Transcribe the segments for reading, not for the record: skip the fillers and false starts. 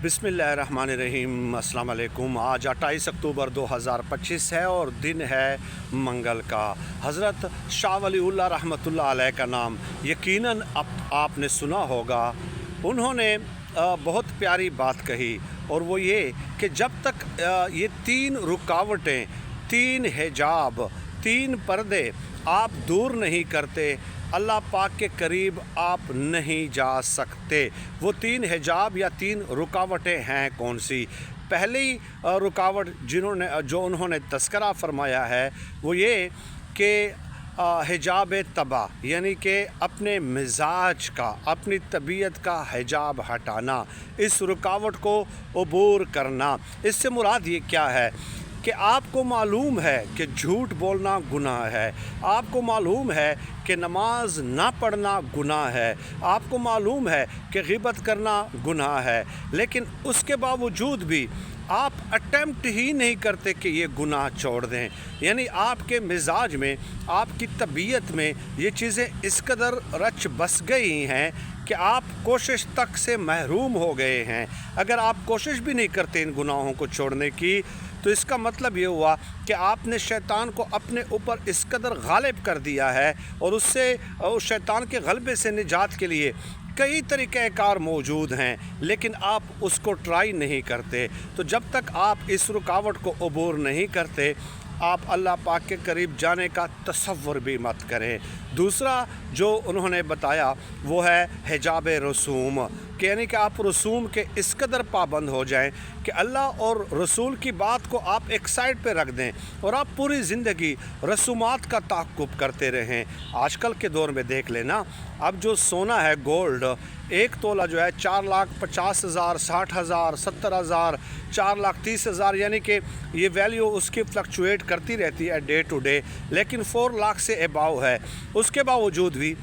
बिस्मिल्लाहिर्रहमानिर्रहीम। अस्सलाम वालेकुम। आज 28 अक्टूबर 2025 है और दिन है मंगल का। हज़रत शाह वलीउल्लाह रहमतुल्लाह अलैह का नाम यकीनन आपने सुना होगा। उन्होंने बहुत प्यारी बात कही और वो ये कि जब तक ये तीन रुकावटें, तीन हिजाब, तीन पर्दे आप दूर नहीं करते, अल्लाह पाक के करीब आप नहीं जा सकते। वो तीन हिजाब या तीन रुकावटें हैं कौन सी? पहली रुकावट जो उन्होंने तस्करा फरमाया है वो ये कि हिजाब तबा, यानी कि अपने मिजाज का, अपनी तबीयत का हिजाब हटाना, इस रुकावट को अबूर करना। इससे मुराद ये क्या है कि आपको मालूम है कि झूठ बोलना गुनाह है, आपको मालूम है कि नमाज ना पढ़ना गुनाह है, आपको मालूम है कि ग़ीबत करना गुनाह है, लेकिन उसके बावजूद भी आप अटेम्प्ट ही नहीं करते कि ये गुनाह छोड़ दें। यानी आपके मिजाज में, आपकी तबीयत में ये चीज़ें इस कदर रच बस गई हैं कि आप कोशिश तक से महरूम हो गए हैं। अगर आप कोशिश भी नहीं करते इन गुनाहों को छोड़ने की, तो इसका मतलब ये हुआ कि आपने शैतान को अपने ऊपर इस कदर गालिब कर दिया है और उससे, उस शैतान के गलबे से निजात के लिए कई तरीक़ाकार मौजूद हैं, लेकिन आप उसको ट्राई नहीं करते। तो जब तक आप इस रुकावट को अबूर नहीं करते, आप अल्लाह पाक के करीब जाने का तसव्वुर भी मत करें। दूसरा जो उन्होंने बताया वो है हिजाब रसूम, कि यानी कि आप रसूम के इस कदर पाबंद हो जाएं कि अल्लाह और रसूल की बात को आप एक साइड पे रख दें और आप पूरी ज़िंदगी रसूमात का ताक़ुब करते रहें। आजकल के दौर में देख लेना, अब जो सोना है, गोल्ड, एक तोला जो है 4,50,000, 60,000, 70,000, 4,30,000, यानी कि ये वैल्यू उसकी फ्लक्चुएट करती रहती है डे टू डे, लेकिन 4 लाख से अबाव है। उसके बावजूद भी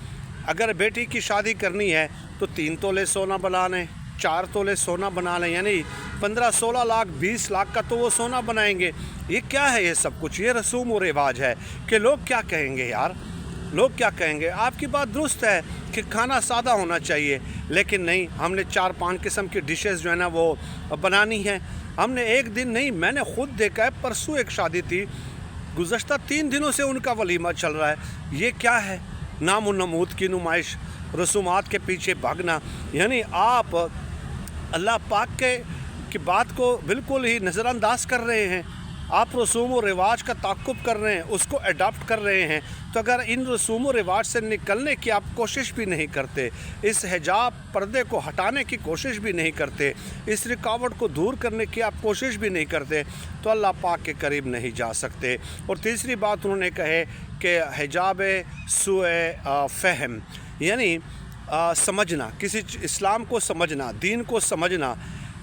अगर बेटी की शादी करनी है तो 3 तोले सोना बना लें, 4 तोले सोना बना लें, यानी 15-16 लाख, 20 लाख का तो वो सोना बनाएंगे। ये क्या है? ये सब कुछ ये रसूम और रिवाज है कि लोग क्या कहेंगे यार, लोग क्या कहेंगे। आपकी बात दुरुस्त है कि खाना सादा होना चाहिए, लेकिन नहीं, हमने 4-5 किस्म की डिशेस जो है ना वो बनानी है। हमने एक दिन नहीं, मैंने ख़ुद देखा है, परसों एक शादी थी, गुज़श्ता 3 दिनों से उनका वलीमा चल रहा है। ये क्या है? नाम व नमूद की नुमाइश, रसूमात के पीछे भागना। यानी आप अल्लाह पाक की बात को बिल्कुल ही नज़रअंदाज कर रहे हैं। आप रसूम व रिवाज का ताक़ुब कर रहे हैं, उसको अडॉप्ट कर रहे हैं। तो अगर इन रसूम व रिवाज से निकलने की आप कोशिश भी नहीं करते, इस हिजाब पर्दे को हटाने की कोशिश भी नहीं करते, इस रुकावट को दूर करने की आप कोशिश भी नहीं करते, तो अल्लाह पाक के करीब नहीं जा सकते। और तीसरी बात उन्होंने कहे कि हिजाब सुए फ़हम, यानी समझना, किसी इस्लाम को समझना, दीन को समझना।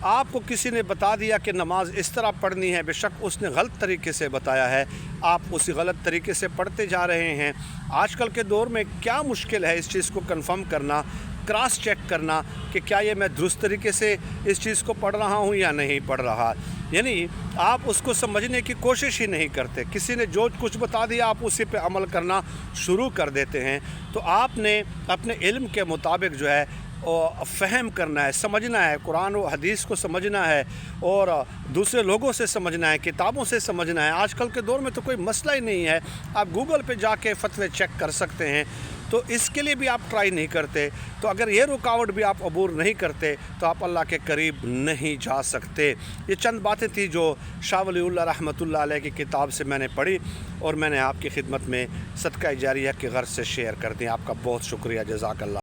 आपको किसी ने बता दिया कि नमाज इस तरह पढ़नी है, बेशक उसने गलत तरीके से बताया है, आप उसी गलत तरीके से पढ़ते जा रहे हैं। आजकल के दौर में क्या मुश्किल है इस चीज़ को कंफर्म करना, क्रॉस चेक करना कि क्या ये मैं दुरुस्त तरीके से इस चीज़ को पढ़ रहा हूँ या नहीं पढ़ रहा। यानी आप उसको समझने की कोशिश ही नहीं करते। किसी ने जो कुछ बता दिया आप उसी पे अमल करना शुरू कर देते हैं। तो आपने अपने इल्म के मुताबिक जो है फ़हम करना है, समझना है, कुरान व हदीस को समझना है और दूसरे लोगों से समझना है, किताबों से समझना है। आजकल के दौर में तो कोई मसला ही नहीं है, आप गूगल पे जाके फतवे चेक कर सकते हैं। तो इसके लिए भी आप ट्राई नहीं करते। तो अगर ये रुकावट भी आप अबूर नहीं करते तो आप अल्लाह के करीब नहीं जा सकते। ये चंद बातें थी जो शाह वलीउल्लाह रहमतुल्लाह अलैह की किताब से मैंने पढ़ी और मैंने आपकी खिदमत में सदका जारिया की गर्ज से शेयर कर दी। आपका बहुत शुक्रिया, जज़ाकल्लाह।